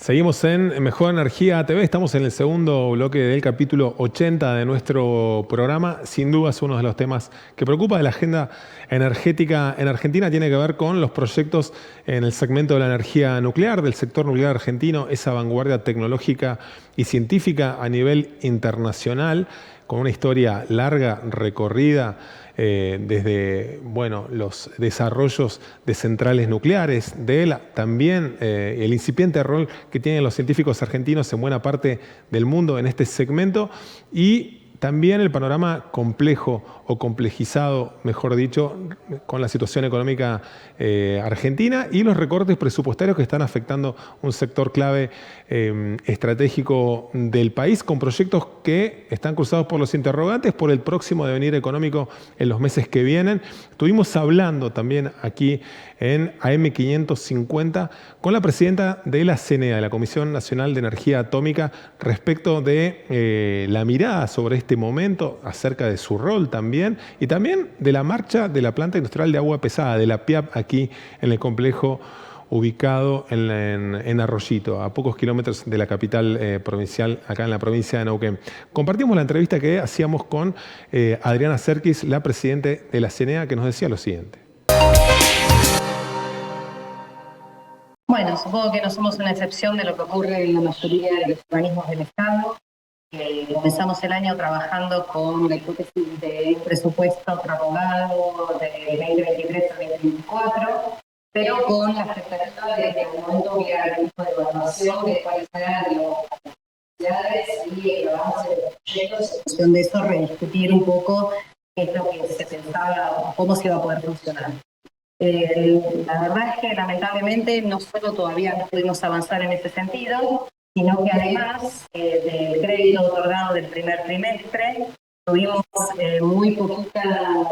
Seguimos en Mejor Energía TV, estamos en el segundo bloque del capítulo 80 de nuestro programa. Sin duda es uno de los temas que preocupa de la agenda energética en Argentina. Tiene que ver con los proyectos en el segmento de la energía nuclear, del sector nuclear argentino, esa vanguardia tecnológica y científica a nivel internacional, con una historia larga, recorrida, desde los desarrollos de centrales nucleares, también el incipiente rol que tienen los científicos argentinos en buena parte del mundo en este segmento, y también el panorama complejo o complejizado, mejor dicho, con la situación económica argentina y los recortes presupuestarios que están afectando un sector clave estratégico del país, con proyectos que están cruzados por los interrogantes por el próximo devenir económico en los meses que vienen. Estuvimos hablando también aquí en AM550 con la presidenta de la CNEA, de la Comisión Nacional de Energía Atómica, respecto de la mirada sobre este momento, acerca de su rol también, y también de la marcha de la planta industrial de agua pesada, de la PIAP, aquí en el complejo ubicado en Arroyito, a pocos kilómetros de la capital provincial, acá en la provincia de Neuquén. Compartimos la entrevista que hacíamos con Adriana Serkis, la presidenta de la CNEA, que nos decía lo siguiente. Bueno, supongo que no somos una excepción de lo que ocurre en la mayoría de los organismos del Estado. Comenzamos el año trabajando con la hipótesis de un presupuesto prorrogado de 2023 a 2024, pero con la expectativa de que en el momento hubiera algún tipo de evaluación de cuáles eran las necesidades y el avance de los proyectos, en función de eso rediscutir un poco qué es lo que se pensaba o cómo se iba a poder funcionar. La verdad es que lamentablemente no solo todavía no pudimos avanzar en ese sentido, sino que además del crédito otorgado del primer trimestre tuvimos muy poquita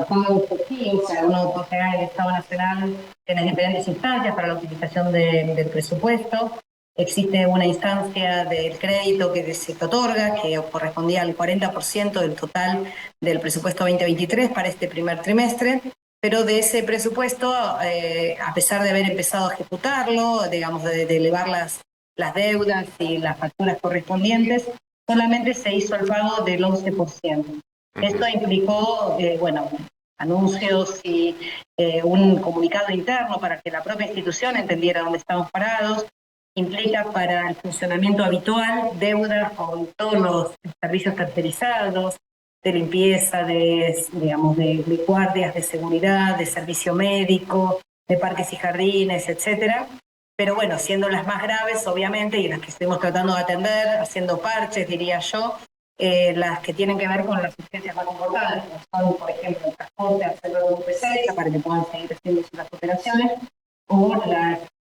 pago efectivo, o sea, uno otorga el Estado Nacional en las diferentes instancias para la utilización del presupuesto. Existe una instancia del crédito que se otorga, que correspondía al 40% del total del presupuesto 2023 para este primer trimestre. Pero de ese presupuesto, a pesar de haber empezado a ejecutarlo, digamos, de elevar las deudas y las facturas correspondientes, solamente se hizo el pago del 11%. Esto implicó, anuncios y un comunicado interno para que la propia institución entendiera dónde estamos parados. Implica para el funcionamiento habitual deudas con todos los servicios tercerizados, de limpieza, de guardias de seguridad, de servicio médico, de parques y jardines, etcétera. Pero bueno, siendo las más graves, obviamente, y las que estuvimos tratando de atender, haciendo parches, diría yo, las que tienen que ver con las urgencias más importantes, como son, por ejemplo, el transporte al centro de UPC, para que puedan seguir haciendo las operaciones, o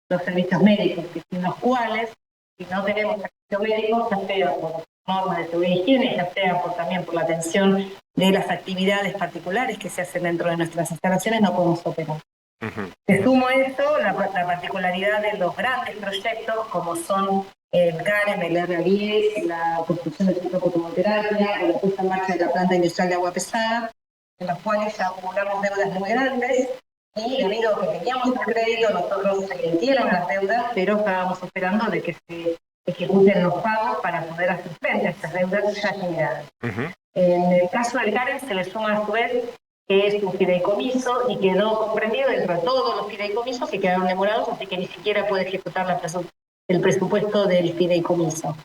los servicios médicos, que sin los cuales, si no tenemos servicio médico, ya sea por normas de seguridad y higiene, ya sea también por la atención de las actividades particulares que se hacen dentro de nuestras instalaciones, no podemos operar. Te sumo esto, la particularidad de los grandes proyectos, como son el CAREM, el R10, la construcción del centro de fotovolterapia, o la puesta en marcha de la planta industrial de agua pesada, en los cuales ya acumulamos deudas muy grandes, y debido a que teníamos el crédito, nosotros se emitieron las deudas, pero estábamos esperando de que se ejecuten los pagos para poder hacer frente a estas deudas ya generadas. En el caso del CAREM se le suma a su vez que es un fideicomiso y quedó comprendido dentro de todos los fideicomisos que quedaron demorados, así que ni siquiera puede ejecutar el presupuesto del fideicomiso.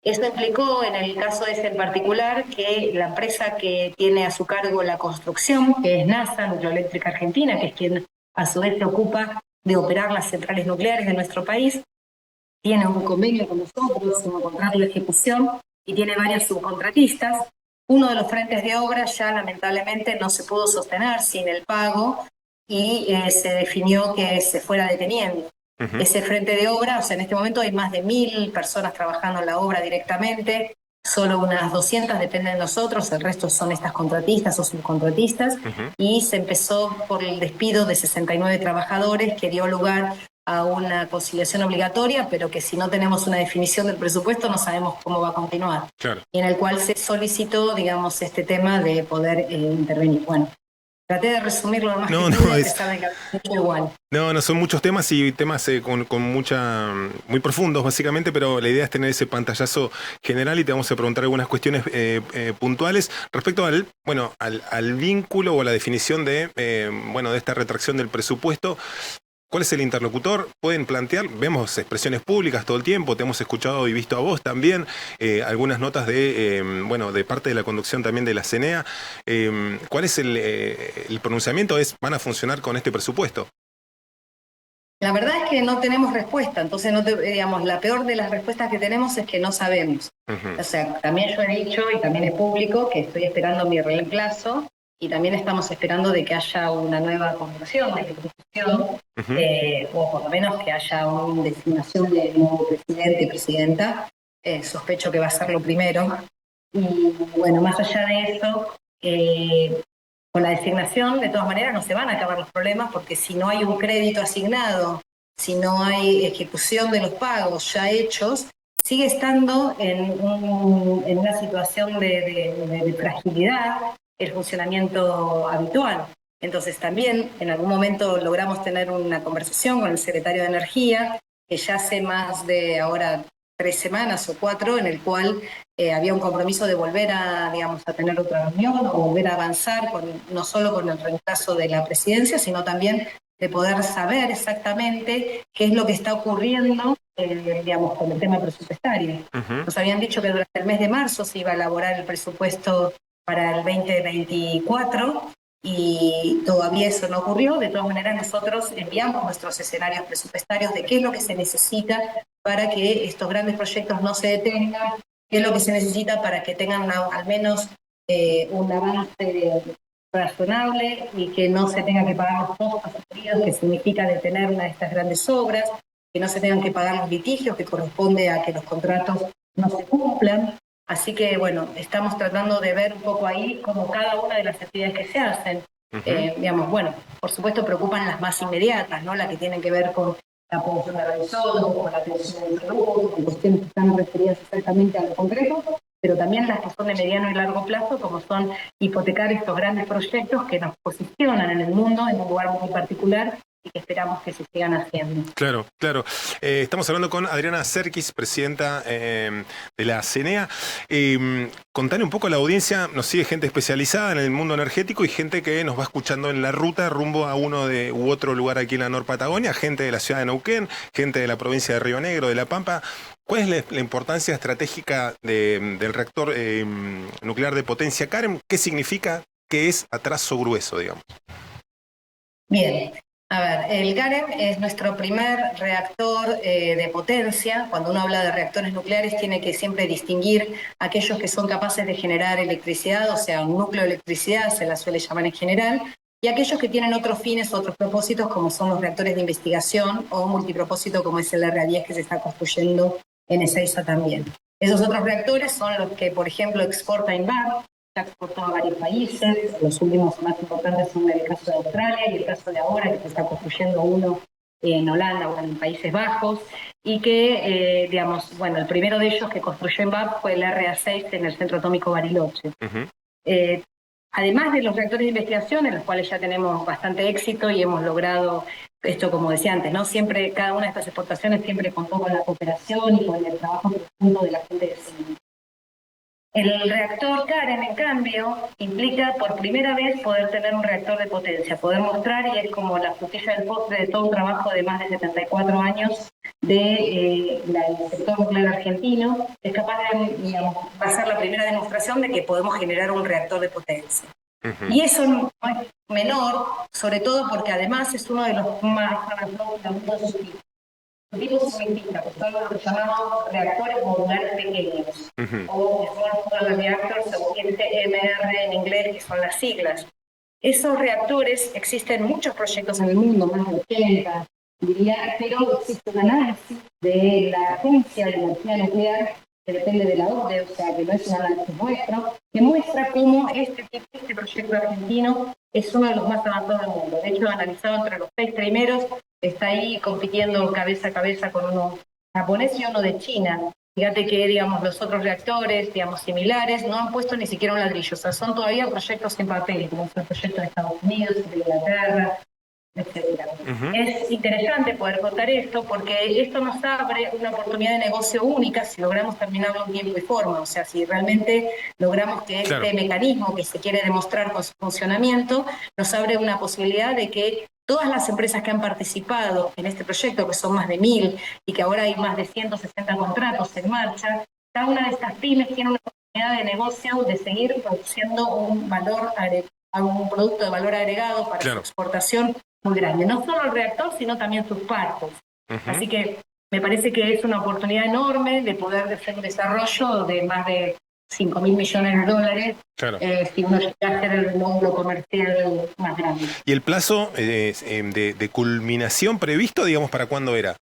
Esto implicó, en el caso ese en particular, que la empresa que tiene a su cargo la construcción, que es NASA, Nucleoeléctrica Argentina, que es quien a su vez se ocupa de operar las centrales nucleares de nuestro país, tiene un convenio con nosotros, un contrato de ejecución, y tiene varios subcontratistas. Uno de los frentes de obra ya lamentablemente no se pudo sostener sin el pago y se definió que se fuera deteniendo. Ese frente de obra, o sea, en este momento hay más de 1.000 personas trabajando en la obra directamente, solo unas 200 dependen de nosotros, el resto son estas contratistas o subcontratistas, y se empezó por el despido de 69 trabajadores que dio lugar a una conciliación obligatoria, pero que si no tenemos una definición del presupuesto no sabemos cómo va a continuar. Claro. Y en el cual se solicitó, digamos, este tema de poder intervenir. Bueno, Traté de resumirlo lo más No, que no, pude, a pesar de que había mucho igual. no, son muchos temas y temas muy profundos básicamente, pero la idea es tener ese pantallazo general y te vamos a preguntar algunas cuestiones puntuales respecto al vínculo o a la definición de esta retracción del presupuesto. ¿Cuál es el interlocutor? Pueden plantear, vemos expresiones públicas todo el tiempo, te hemos escuchado y visto a vos también, algunas notas de parte de la conducción también de la CENEA. ¿Cuál es el pronunciamiento? ¿Van a funcionar con este presupuesto? La verdad es que no tenemos respuesta, entonces digamos, la peor de las respuestas que tenemos es que no sabemos. Ujú, O sea, también yo he dicho, y también es público, que estoy esperando mi reemplazo, y también estamos esperando de que haya una nueva convención de ejecución, ujú. o por lo menos que haya una designación de nuevo presidente y presidenta. Sospecho que va a ser lo primero. Y bueno, más allá de eso, con la designación, de todas maneras, no se van a acabar los problemas porque si no hay un crédito asignado, si no hay ejecución de los pagos ya hechos, sigue estando en una situación de fragilidad el funcionamiento habitual. Entonces también en algún momento logramos tener una conversación con el secretario de Energía, que ya hace más de ahora 3 semanas o 4, en el cual había un compromiso de volver a, digamos, a tener otra reunión o volver a avanzar no solo con el reemplazo de la presidencia, sino también de poder saber exactamente qué es lo que está ocurriendo, digamos, con el tema presupuestario. Ujú. Nos habían dicho que durante el mes de marzo se iba a elaborar el presupuesto para el 2024 y todavía eso no ocurrió. De todas maneras, nosotros enviamos nuestros escenarios presupuestarios de qué es lo que se necesita para que estos grandes proyectos no se detengan, qué es lo que se necesita para que tengan al menos un avance razonable y que no se tenga que pagar los costos sufridos, que significa detener una de estas grandes obras, que no se tengan que pagar los litigios que corresponde a que los contratos no se cumplan. Así que, bueno, estamos tratando de ver un poco ahí como cada una de las actividades que se hacen. Ujú. Digamos, bueno, por supuesto preocupan las más inmediatas, ¿no? La que tienen que ver con la producción de radiosónicos, con la atención de salud, con cuestiones que están referidas exactamente a lo concreto, pero también las que son de mediano y largo plazo, como son hipotecar estos grandes proyectos que nos posicionan en el mundo en un lugar muy particular y que esperamos que se sigan haciendo. Claro, claro. Estamos hablando con Adriana Serkis, presidenta de la CENEA. Contale un poco a la audiencia, nos sigue gente especializada en el mundo energético y gente que nos va escuchando en la ruta rumbo a uno u otro lugar aquí en la Nor Patagonia, gente de la ciudad de Neuquén, gente de la provincia de Río Negro, de La Pampa. ¿Cuál es la importancia estratégica del reactor nuclear de potencia CAREM? ¿Qué significa? ¿Qué es atraso grueso, digamos? Bien, a ver, el CAREM es nuestro primer reactor de potencia. Cuando uno habla de reactores nucleares tiene que siempre distinguir aquellos que son capaces de generar electricidad, o sea, un núcleo de electricidad se la suele llamar en general, y aquellos que tienen otros fines, otros propósitos, como son los reactores de investigación o multipropósito, como es el R10 que se está construyendo en Ezeiza también. Esos otros reactores son los que, por ejemplo, exporta INVAP, se ha exportado a varios países. Los últimos más importantes son el caso de Australia y el caso de ahora, que se está construyendo uno en Holanda, uno en Países Bajos, y que, digamos, bueno, el primero de ellos que construyó INVAP fue el RA6 en el Centro Atómico Bariloche. Ujú. Eh, Además de los reactores de investigación, en los cuales ya tenemos bastante éxito y hemos logrado esto, como decía antes, ¿no? Siempre, cada una de estas exportaciones siempre contó con la cooperación y con el trabajo conjunto de la gente de CIMI. El reactor CAREM, en cambio, implica por primera vez poder tener un reactor de potencia, poder mostrar, y es como la frutilla del postre de todo un trabajo de más de 74 años del sector nuclear argentino, es capaz de, digamos, va a ser la primera demostración de que podemos generar un reactor de potencia. Ujú. Y eso no es menor, sobre todo porque además es uno de los más tipos significa que son los que llamamos reactores modulares pequeños, Ujú. o Small Modular Reactors, o SMR en inglés, que son las siglas. Esos reactores existen muchos proyectos en el mundo, más de 80, diría, pero existe un análisis de la Agencia de Energía Nuclear, que depende de la OCDE, o sea, que no es un análisis nuestro, que muestra cómo este proyecto argentino es uno de los más avanzados del mundo. De hecho, analizado entre los 6 primeros, está ahí compitiendo cabeza a cabeza con uno japonés y uno de China. Fíjate que, digamos, los otros reactores, digamos, similares, no han puesto ni siquiera un ladrillo. O sea, son todavía proyectos en papel, como es el proyecto de Estados Unidos, de Inglaterra, etcétera. Es interesante poder contar esto porque esto nos abre una oportunidad de negocio única si logramos terminarlo en tiempo y forma. O sea, si realmente logramos que este mecanismo que se quiere demostrar con su funcionamiento nos abre una posibilidad de que todas las empresas que han participado en este proyecto, que son más de 1000 y que ahora hay más de 160 contratos en marcha, cada una de estas pymes tiene una oportunidad de negocio de seguir produciendo un producto de valor agregado para su exportación muy grande. No solo el reactor, sino también sus partes. Así que me parece que es una oportunidad enorme de poder hacer un desarrollo de más de 5.000 millones de dólares si uno llega a hacer el módulo comercial más grande. ¿Y el plazo de culminación previsto, digamos, para cuándo era?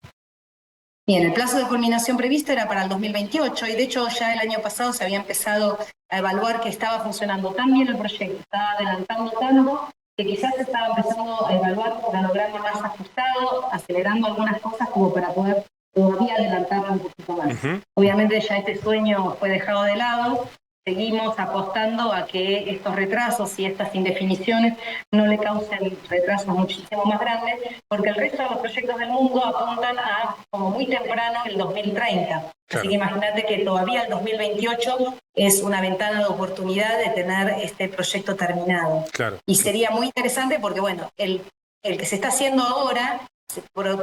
Bien, el plazo de culminación previsto era para el 2028 y de hecho ya el año pasado se había empezado a evaluar que estaba funcionando tan bien el proyecto, estaba adelantando tanto que quizás se estaba empezando a evaluar un cronograma más ajustado, acelerando algunas cosas como para poder todavía adelantarlo un poquito más. Obviamente ya este sueño fue dejado de lado, seguimos apostando a que estos retrasos y estas indefiniciones no le causen retrasos muchísimo más grandes, porque el resto de los proyectos del mundo apuntan a, como muy temprano, el 2030. Así que imagínate que todavía el 2028 es una ventana de oportunidad de tener este proyecto terminado. Y sería muy interesante porque, bueno, el que se está haciendo ahora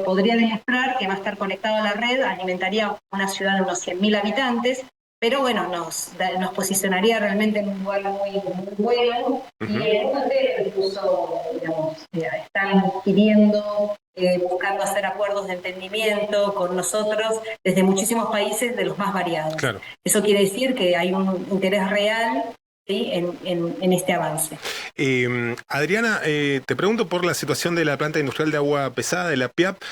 podría demostrar que va a estar conectado a la red, alimentaría una ciudad de unos 100.000 habitantes, pero bueno, nos posicionaría realmente en un lugar muy bueno. Y el mundo entero incluso, digamos, están pidiendo, buscando hacer acuerdos de entendimiento con nosotros desde muchísimos países de los más variados. Eso quiere decir que hay un interés real, ¿sí?, en este avance. Adriana, te pregunto por la situación de la planta industrial de agua pesada, de la PIAP.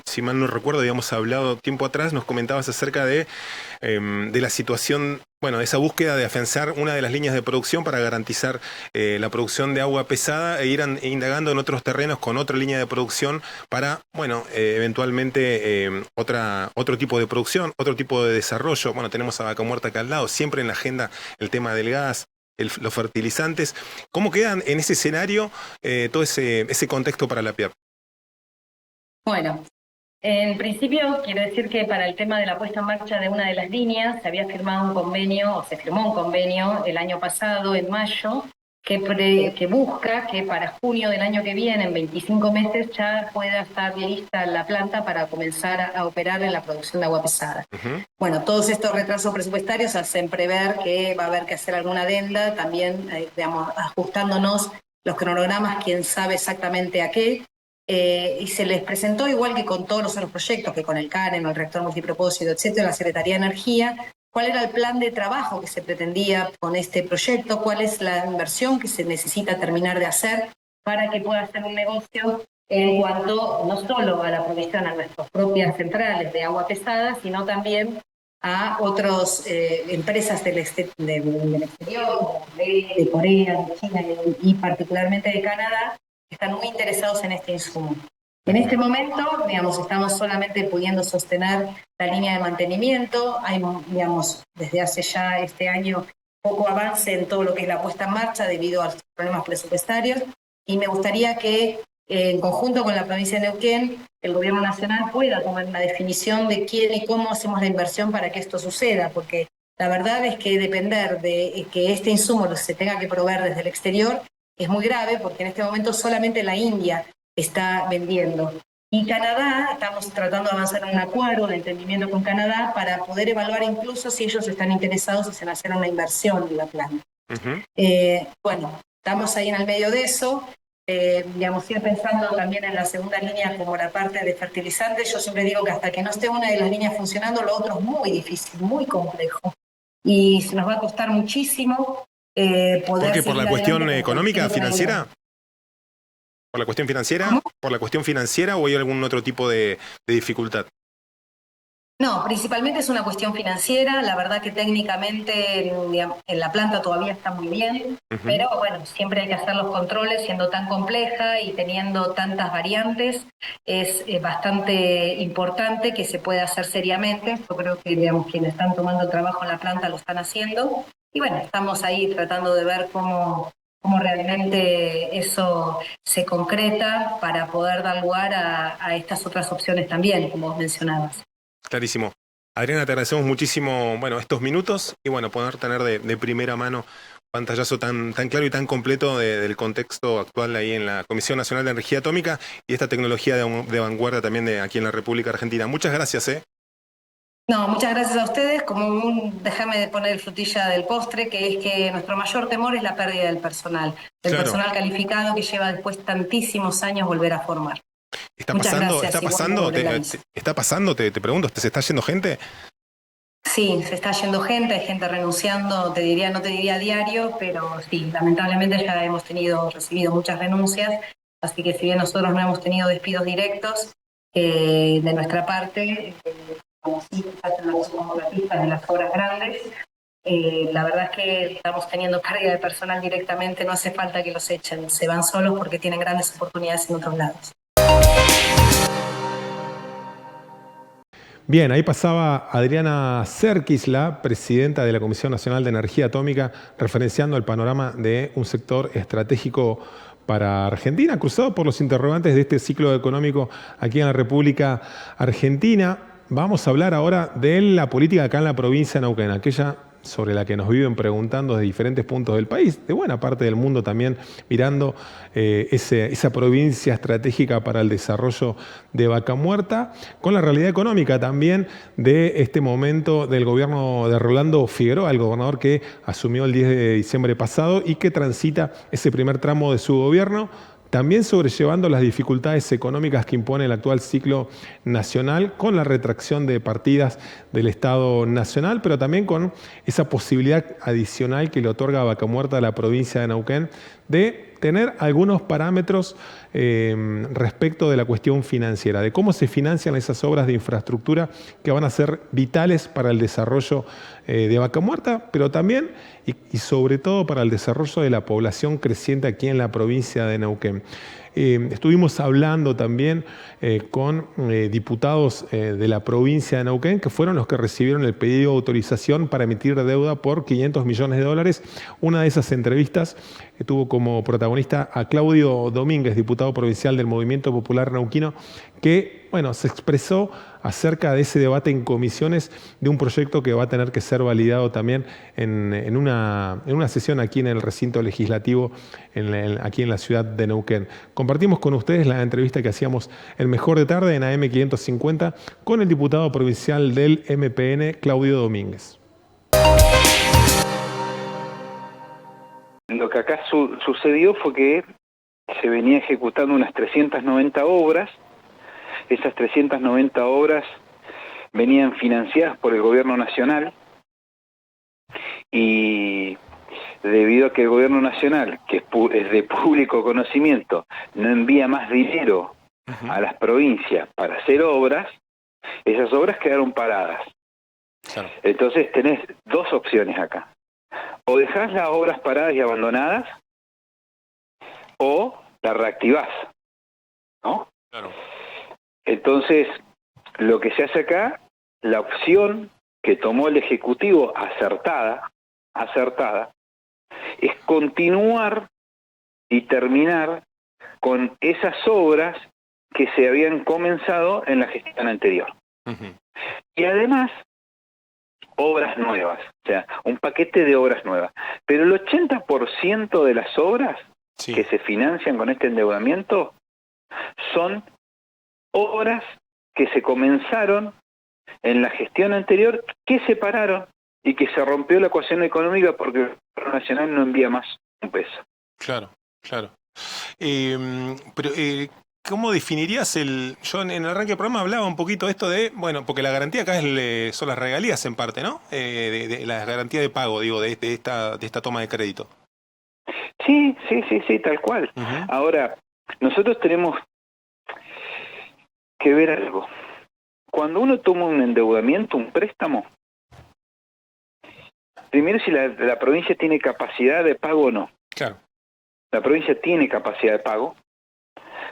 Si mal no recuerdo, habíamos hablado tiempo atrás, nos comentabas acerca de la situación, bueno, de esa búsqueda de afianzar una de las líneas de producción para garantizar la producción de agua pesada e ir indagando en otros terrenos con otra línea de producción para, bueno, eventualmente otro tipo de producción, otro tipo de desarrollo. Bueno, tenemos a Vaca Muerta acá al lado, siempre en la agenda el tema del gas, los fertilizantes. ¿Cómo quedan en ese escenario todo ese contexto para la PIAP? Bueno, en principio quiero decir que para el tema de la puesta en marcha de una de las líneas se había firmado un convenio, o se firmó un convenio el año pasado, en mayo, que busca que para junio del año que viene, en 25 meses, ya pueda estar lista la planta para comenzar a operar en la producción de agua pesada. Bueno, todos estos retrasos presupuestarios hacen prever que va a haber que hacer alguna adenda, también, digamos, ajustándonos los cronogramas, quién sabe exactamente a qué. Y se les presentó, igual que con todos los otros proyectos, que con el CAREN, el reactor multipropósito, etcétera, la Secretaría de Energía, cuál era el plan de trabajo que se pretendía con este proyecto, cuál es la inversión que se necesita terminar de hacer para que pueda ser un negocio en cuanto no solo a la provisión a nuestras propias centrales de agua pesada, sino también a otras empresas del exterior, de Corea, de China y particularmente de Canadá, están muy interesados en este insumo. En este momento, digamos, estamos solamente pudiendo sostener la línea de mantenimiento. Hay, digamos, desde hace ya este año poco avance en todo lo que es la puesta en marcha debido a los problemas presupuestarios. Y me gustaría que, en conjunto con la provincia de Neuquén, el gobierno nacional pueda tomar una definición de quién y cómo hacemos la inversión para que esto suceda, porque la verdad es que depender de que este insumo se tenga que proveer desde el exterior es muy grave, porque en este momento solamente la India está vendiendo. Y Canadá, estamos tratando de avanzar en un acuerdo de entendimiento con Canadá para poder evaluar incluso si ellos están interesados en hacer una inversión en la planta. Bueno, estamos ahí en el medio de eso. Digamos, ir pensando también en la segunda línea como la parte de fertilizantes. Yo siempre digo que hasta que no esté una de las líneas funcionando, lo otro es muy difícil, muy complejo. Y se nos va a costar muchísimo poder... ¿Por qué? ¿Por la cuestión económica, financiera? ¿Por la cuestión financiera? ¿Cómo? ¿Por la cuestión financiera o hay algún otro tipo de dificultad? No, principalmente es una cuestión financiera. La verdad que técnicamente digamos, en la planta todavía está muy bien, Ujú. pero bueno, siempre hay que hacer los controles siendo tan compleja y teniendo tantas variantes. Es bastante importante que se pueda hacer seriamente. Yo creo que digamos, quienes están tomando el trabajo en la planta lo están haciendo. Y bueno, estamos ahí tratando de ver cómo realmente eso se concreta para poder dar lugar a estas otras opciones también, como vos mencionabas. Clarísimo. Adriana, te agradecemos muchísimo, bueno, estos minutos y bueno, poder tener de primera mano un pantallazo tan claro y tan completo del contexto actual ahí en la Comisión Nacional de Energía Atómica y esta tecnología de vanguardia también de aquí en la República Argentina. Muchas gracias, ¿eh? No, muchas gracias a ustedes. Déjame de poner frutilla del postre, que es que nuestro mayor temor es la pérdida del Claro, personal calificado que lleva después tantísimos años volver a formar. está Muchas pasando, está gracias y bueno pasando, por el aviso. está pasando, te pregunto, ¿se está yendo gente? Sí, se está yendo gente, hay gente renunciando, no te diría a diario, pero sí, lamentablemente ya recibido muchas renuncias, así que si bien nosotros no hemos tenido despidos directos, de nuestra parte, como sí quizás en las contratistas de las obras grandes, la verdad es que estamos teniendo pérdida de personal directamente, no hace falta que los echen, se van solos porque tienen grandes oportunidades en otros lados. Bien, ahí pasaba Adriana Serkis, la presidenta de la Comisión Nacional de Energía Atómica, referenciando el panorama de un sector estratégico para Argentina, cruzado por los interrogantes de este ciclo económico aquí en la República Argentina. Vamos a hablar ahora de la política acá en la provincia de Neuquén, aquella sobre la que nos viven preguntando desde diferentes puntos del país, de buena parte del mundo también, mirando esa provincia estratégica para el desarrollo de Vaca Muerta, con la realidad económica también de este momento del gobierno de Rolando Figueroa, el gobernador que asumió el 10 de diciembre pasado y que transita ese primer tramo de su gobierno, también sobrellevando las dificultades económicas que impone el actual ciclo nacional, con la retracción de partidas del Estado nacional, pero también con esa posibilidad adicional que le otorga a Vaca Muerta a la provincia de Neuquén de tener algunos parámetros respecto de la cuestión financiera, de cómo se financian esas obras de infraestructura que van a ser vitales para el desarrollo de Vaca Muerta, pero también y sobre todo para el desarrollo de la población creciente aquí en la provincia de Neuquén. Estuvimos hablando también con diputados de la provincia de Neuquén, que fueron los que recibieron el pedido de autorización para emitir deuda por $500 millones. Una de esas entrevistas tuvo como protagonista a Claudio Domínguez, diputado provincial del Movimiento Popular Neuquino, que se expresó acerca de ese debate en comisiones de un proyecto que va a tener que ser validado también en una sesión aquí en el recinto legislativo, aquí en la ciudad de Neuquén. Compartimos con ustedes la entrevista que hacíamos el mejor de tarde en AM550 con el diputado provincial del MPN, Claudio Domínguez. Lo que acá sucedió fue que se venía ejecutando unas 390 obras. Esas 390 obras venían financiadas por el gobierno nacional y debido a que el gobierno nacional, que es de público conocimiento, no envía más dinero a las provincias para hacer obras, esas obras quedaron paradas. Claro. Entonces tenés dos opciones acá. O dejás las obras paradas y abandonadas, o las reactivás, ¿no? Claro. Entonces, lo que se hace acá, la opción que tomó el Ejecutivo acertada, es continuar y terminar con esas obras que se habían comenzado en la gestión anterior. Uh-huh. Y además, obras nuevas, o sea, un paquete de obras nuevas. Pero el 80% de las obras que se financian con este endeudamiento son obras que se comenzaron en la gestión anterior, que se pararon y que se rompió la ecuación económica porque el gobierno nacional no envía más un peso. Claro. Pero ¿cómo definirías yo en el arranque del programa hablaba un poquito de esto de, porque la garantía acá son las regalías en parte, ¿no? De la garantía de pago, digo, de esta toma de crédito. Sí, tal cual. Uh-huh. Ahora, nosotros tenemos que ver algo. cuando uno toma un endeudamiento, un préstamo, primero si la provincia tiene capacidad de pago o no. Claro. La provincia tiene capacidad de pago.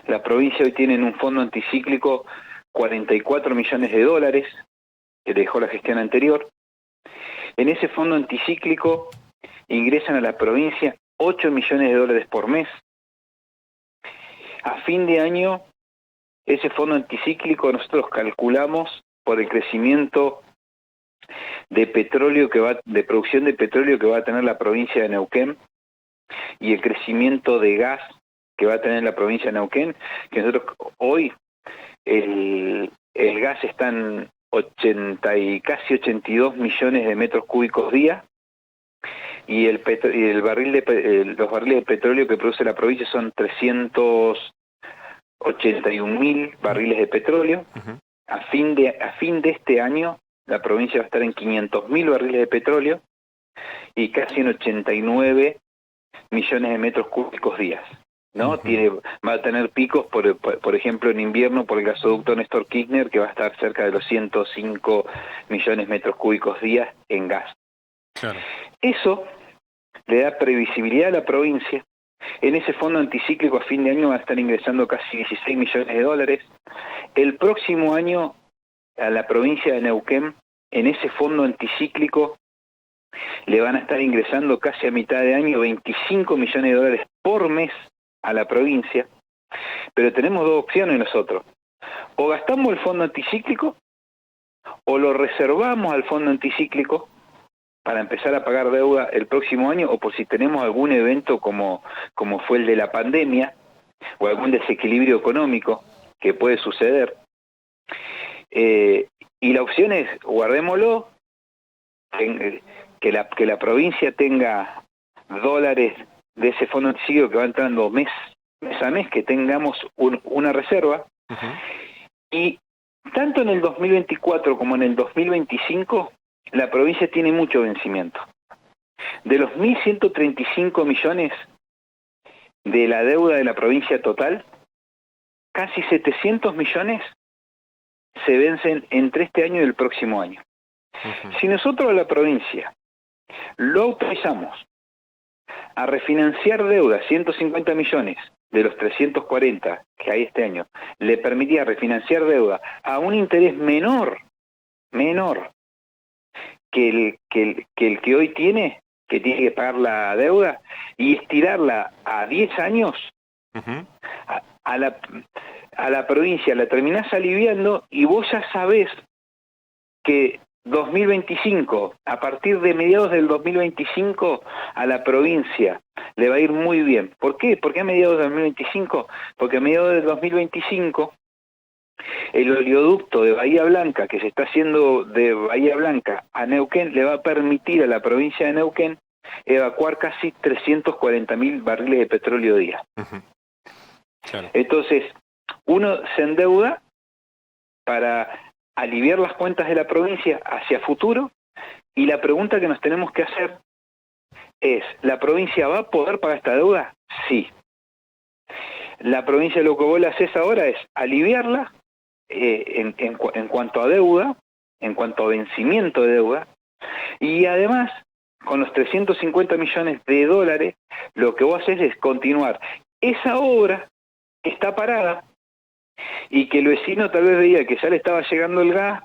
La provincia hoy tiene en un fondo anticíclico 44 millones de dólares que dejó la gestión anterior. En ese fondo anticíclico ingresan a la provincia 8 millones de dólares por mes. A fin de año, ese fondo anticíclico nosotros calculamos por el crecimiento de petróleo de producción de petróleo que va a tener la provincia de Neuquén y el crecimiento de gas que va a tener la provincia de Neuquén, que nosotros hoy el gas está en casi 82 millones de metros cúbicos día, y los barriles de petróleo que produce la provincia son 381.000 barriles de petróleo. Uh-huh. A fin de este año la provincia va a estar en 500.000 barriles de petróleo y casi en 89 millones de metros cúbicos días, ¿no? Uh-huh. Va a tener picos, por ejemplo, en invierno por el gasoducto Néstor Kirchner, que va a estar cerca de los 105 millones de metros cúbicos días en gas. Claro. Eso le da previsibilidad a la provincia. En ese fondo anticíclico a fin de año van a estar ingresando casi 16 millones de dólares. El próximo año a la provincia de Neuquén, en ese fondo anticíclico, le van a estar ingresando casi a mitad de año 25 millones de dólares por mes a la provincia. Pero tenemos dos opciones nosotros. O gastamos el fondo anticíclico, o lo reservamos al fondo anticíclico para empezar a pagar deuda el próximo año, o por si tenemos algún evento como fue el de la pandemia, o algún desequilibrio económico que puede suceder. Y la opción es, guardémoslo, que la provincia tenga dólares de ese fondo anticíclico que va entrando mes a mes, que tengamos una reserva. Uh-huh. Y tanto en el 2024 como en el 2025, la provincia tiene mucho vencimiento. De los 1.135 millones de la deuda de la provincia total, casi 700 millones se vencen entre este año y el próximo año. Uh-huh. Si nosotros a la provincia lo autorizamos a refinanciar deuda, 150 millones de los 340 que hay este año, le permitía refinanciar deuda a un interés menor que el que hoy tiene, que tiene que pagar la deuda, y estirarla a 10 años, Uh-huh. a la provincia la terminás aliviando, y vos ya sabés que 2025, a partir de mediados del 2025, a la provincia le va a ir muy bien. ¿Por qué? ¿Por qué a mediados del 2025? Porque a mediados del 2025 el oleoducto de Bahía Blanca, que se está haciendo de Bahía Blanca a Neuquén, le va a permitir a la provincia de Neuquén evacuar casi 340.000 barriles de petróleo día. Uh-huh. Claro. Entonces, uno se endeuda para aliviar las cuentas de la provincia hacia futuro, y la pregunta que nos tenemos que hacer es, ¿la provincia va a poder pagar esta deuda? Sí. La provincia, lo que vos le haces ahora es aliviarla en cuanto a deuda, en cuanto a vencimiento de deuda, y además, con los 350 millones de dólares, lo que vos haces es continuar esa obra que está parada, y que el vecino tal vez veía que ya le estaba llegando el gas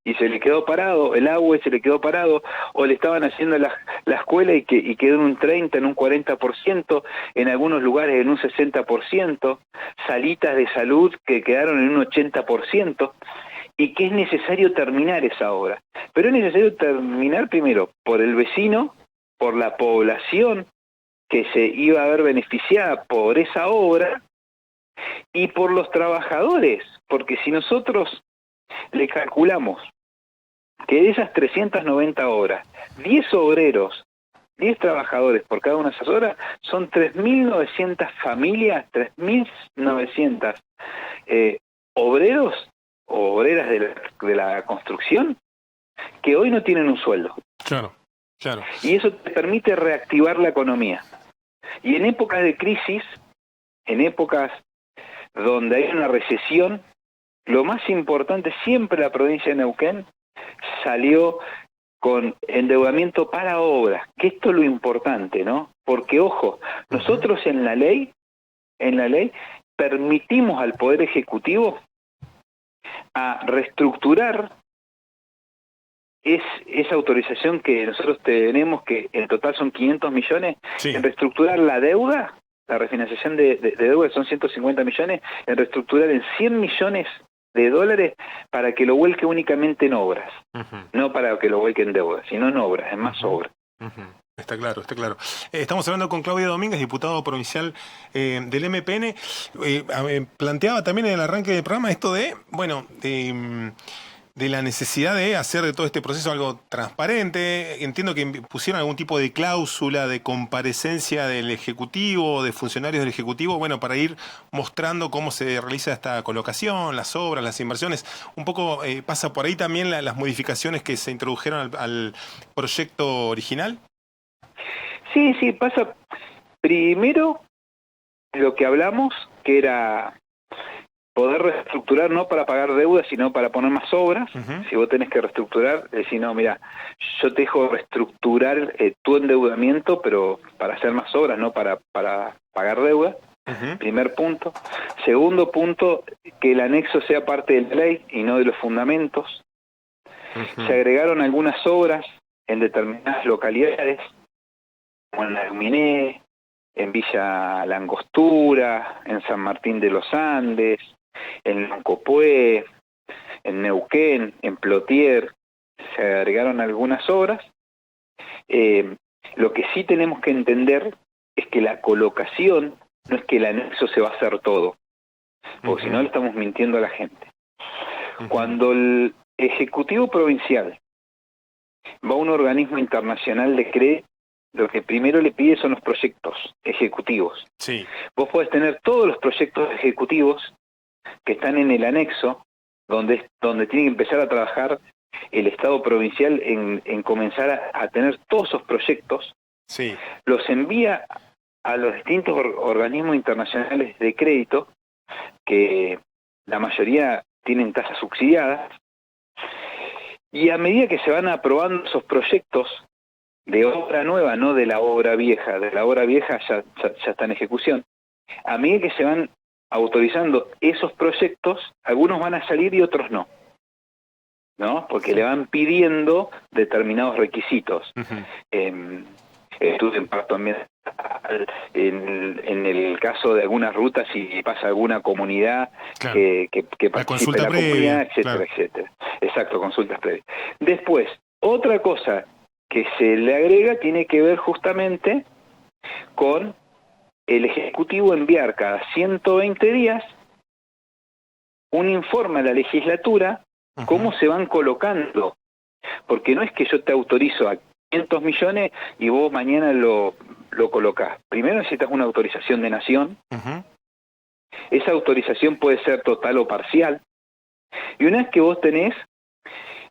y se le quedó parado, el agua y se le quedó parado, o le estaban haciendo la escuela y quedó en un 30, en un 40%, en algunos lugares en un 60%, salitas de salud que quedaron en un 80%, y que es necesario terminar esa obra. Pero es necesario terminar primero por el vecino, por la población que se iba a ver beneficiada por esa obra, y por los trabajadores, porque si nosotros le calculamos que de esas 390 horas, 10 obreros, 10 trabajadores por cada una de esas horas, son 3.900 familias, 3.900 obreros o obreras de la construcción que hoy no tienen un sueldo. Claro, claro. Y eso te permite reactivar la economía. Y en épocas de crisis, en épocas donde hay una recesión, lo más importante, siempre la provincia de Neuquén salió con endeudamiento para obras, que esto es lo importante, ¿no? Porque, ojo, nosotros en la ley, permitimos al Poder Ejecutivo a reestructurar esa autorización que nosotros tenemos, que en total son 500 millones, Sí. en reestructurar la deuda, la refinanciación de deuda son 150 millones, en reestructurar en 100 millones de dólares para que lo vuelque únicamente en obras, no para que lo vuelque en deuda, sino en obras, en más obras. Está claro, está claro. Estamos hablando con Claudio Domínguez, diputado provincial del MPN. Planteaba también en el arranque del programa esto de, bueno, de la necesidad de hacer de todo este proceso algo transparente. Entiendo que pusieron algún tipo de cláusula de comparecencia del Ejecutivo, de funcionarios del Ejecutivo, bueno, para ir mostrando cómo se realiza esta colocación, las obras, las inversiones. Un poco pasa por ahí también las modificaciones que se introdujeron al proyecto original. Sí, pasa. Primero, lo que hablamos, que era poder reestructurar no para pagar deudas, sino para poner más obras. Si vos tenés que reestructurar, decís, no, mira, yo te dejo reestructurar tu endeudamiento, pero para hacer más obras, no para pagar deuda. Primer punto. Segundo punto, que el anexo sea parte de la ley y no de los fundamentos. Se agregaron algunas obras en determinadas localidades, como en Neuminé, en Villa Langostura, en San Martín de los Andes, en Loncopué, en Neuquén, en Plotier, se agregaron algunas obras. Lo que sí tenemos que entender es que la colocación no es que el anexo se va a hacer todo, porque si no le estamos mintiendo a la gente. Cuando el Ejecutivo Provincial va a un organismo internacional de crédito, lo que primero le pide son los proyectos ejecutivos. Sí. Vos podés tener todos los proyectos ejecutivos que están en el anexo, donde tiene que empezar a trabajar el Estado provincial en comenzar a tener todos esos proyectos. Sí. Los envía a los distintos organismos internacionales de crédito, que la mayoría tienen tasas subsidiadas, y a medida que se van aprobando esos proyectos de obra nueva, no de la obra vieja, de la obra vieja ya está en ejecución, a medida que se van autorizando esos proyectos, algunos van a salir y otros no, porque le van pidiendo determinados requisitos. Estudio de impacto ambiental, en el caso de algunas rutas, si pasa alguna comunidad que participe en la comunidad, etcétera, etcétera. Exacto, consultas previas. Después, otra cosa que se le agrega tiene que ver justamente con el Ejecutivo enviar cada 120 días un informe a la legislatura cómo se van colocando, porque no es que yo te autorizo a 500 millones y vos mañana lo colocás. Primero necesitas una autorización de nación. Esa autorización puede ser total o parcial. Y una vez que vos tenés,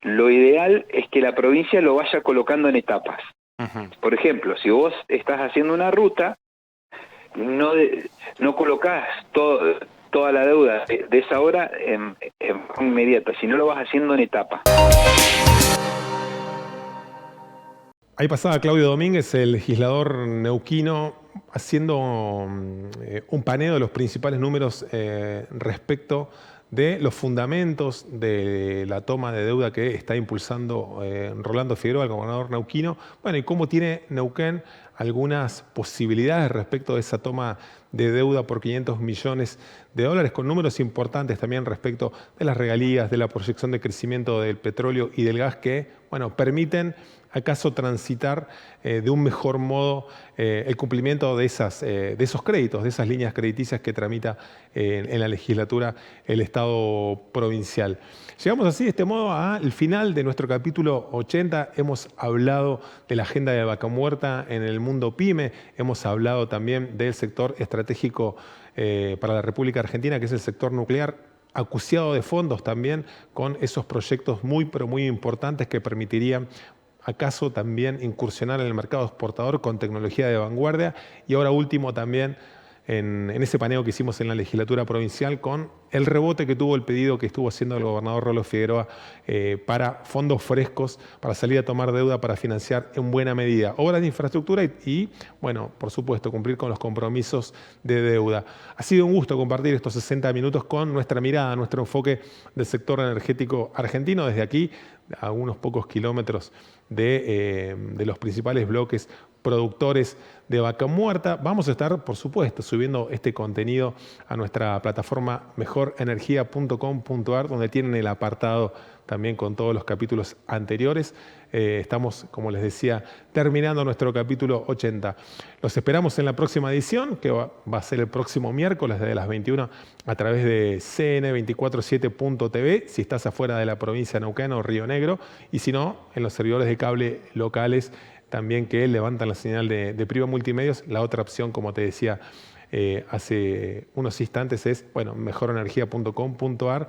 lo ideal es que la provincia lo vaya colocando en etapas. Por ejemplo, si vos estás haciendo una ruta, no colocás toda la deuda de esa hora en inmediata, sino lo vas haciendo en etapas. Ahí pasaba Claudio Domínguez, el legislador neuquino, haciendo un paneo de los principales números respecto de los fundamentos de la toma de deuda que está impulsando Rolando Figueroa, el gobernador neuquino. Bueno, y cómo tiene Neuquén algunas posibilidades respecto de esa toma de deuda por 500 millones de dólares, con números importantes también respecto de las regalías, de la proyección de crecimiento del petróleo y del gas que, bueno, permiten acaso transitar de un mejor modo el cumplimiento de esos créditos, de esas líneas crediticias que tramita en la legislatura el Estado provincial. Llegamos así de este modo al final de nuestro capítulo 80. Hemos hablado de la agenda de Vaca Muerta en el mundo PYME, hemos hablado también del sector estratégico para la República Argentina, que es el sector nuclear, acuciado de fondos también con esos proyectos muy, pero muy importantes que permitirían acaso también incursionar en el mercado exportador con tecnología de vanguardia. Y ahora último también en ese paneo que hicimos en la legislatura provincial con el rebote que tuvo el pedido que estuvo haciendo el gobernador Rolo Figueroa para fondos frescos, para salir a tomar deuda, para financiar en buena medida obras de infraestructura y, bueno, por supuesto, cumplir con los compromisos de deuda. Ha sido un gusto compartir estos 60 minutos con nuestra mirada, nuestro enfoque del sector energético argentino desde aquí, a unos pocos kilómetros de los principales bloques productores de vaca muerta. Vamos a estar, por supuesto, subiendo este contenido a nuestra plataforma mejorenergia.com.ar, donde tienen el apartado también con todos los capítulos anteriores. Estamos, como les decía, terminando nuestro capítulo 80. Los esperamos en la próxima edición, que va a ser el próximo miércoles desde las 21 a través de cn247.tv, si estás afuera de la provincia de Neuquén o Río Negro, y si no, en los servidores de cable locales también que levantan la señal de Priva Multimedios. La otra opción, como te decía hace unos instantes, es mejorenergia.com.ar,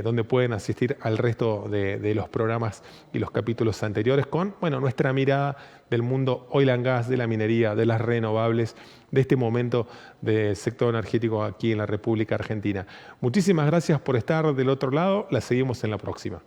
donde pueden asistir al resto de los programas y los capítulos anteriores con, bueno, nuestra mirada del mundo oil and gas, de la minería, de las renovables, de este momento del sector energético aquí en la República Argentina. Muchísimas gracias por estar del otro lado. La seguimos en la próxima.